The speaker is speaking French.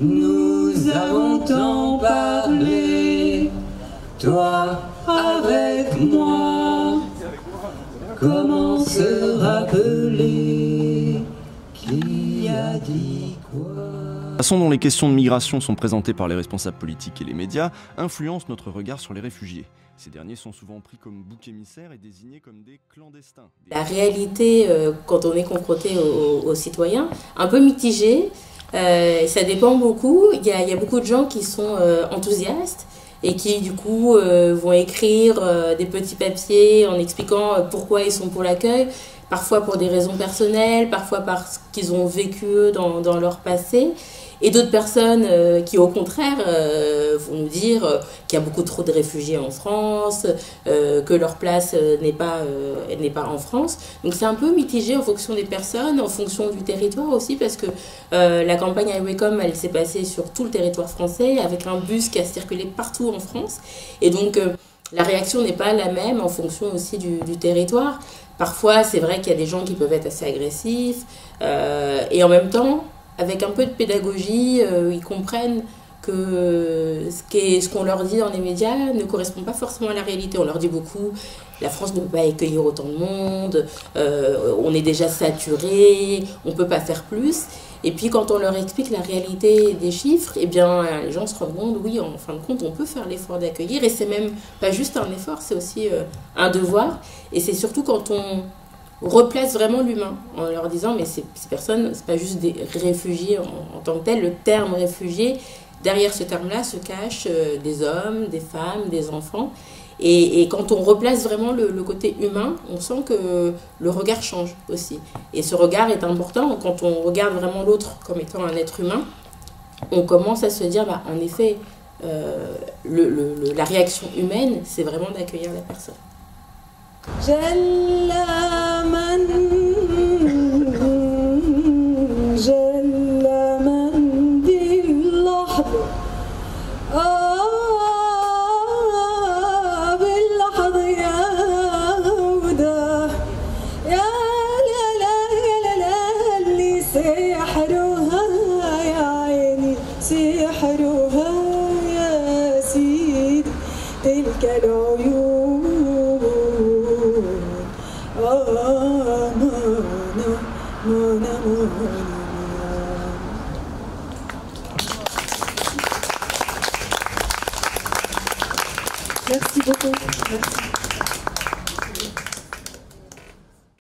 Nous avons tant parlé, toi avec moi. Comment se rappeler qui a dit quoi? La façon dont les questions de migration sont présentées par les responsables politiques et les médias influence notre regard sur les réfugiés. Ces derniers sont souvent pris comme boucs émissaires et désignés comme des clandestins. La réalité, quand on est confronté aux citoyens, un peu mitigée, ça dépend beaucoup. Il y a beaucoup de gens qui sont enthousiastes et qui du coup vont écrire des petits papiers en expliquant pourquoi ils sont pour l'accueil, parfois pour des raisons personnelles, parfois parce qu'ils ont vécu eux dans leur passé. Et d'autres personnes qui, au contraire, vont nous dire qu'il y a beaucoup trop de réfugiés en France, que leur place n'est pas en France. Donc c'est un peu mitigé en fonction des personnes, en fonction du territoire aussi, parce que la campagne I Welcome, elle s'est passée sur tout le territoire français, avec un bus qui a circulé partout en France. Et donc la réaction n'est pas la même en fonction aussi du territoire. Parfois, c'est vrai qu'il y a des gens qui peuvent être assez agressifs, et en même temps, avec un peu de pédagogie, ils comprennent que ce qu'on leur dit dans les médias ne correspond pas forcément à la réalité. On leur dit beaucoup, la France ne peut pas accueillir autant de monde, on est déjà saturé, on ne peut pas faire plus. Et puis quand on leur explique la réalité des chiffres, eh bien, les gens se rendent compte, oui, en fin de compte, on peut faire l'effort d'accueillir. Et c'est même pas juste un effort, c'est aussi un devoir. Et c'est surtout quand on replace vraiment l'humain en leur disant mais ces personnes, c'est pas juste des réfugiés en tant que tels. Le terme réfugié, derrière ce terme-là se cachent des hommes, des femmes, des enfants. Et quand on replace vraiment le côté humain, on sent que le regard change aussi. Et ce regard est important. Quand on regarde vraiment l'autre comme étant un être humain, on commence à se dire, bah, en effet, la réaction humaine, c'est vraiment d'accueillir la personne. سحرها يا سيد تلك العيون Merci beaucoup. Merci.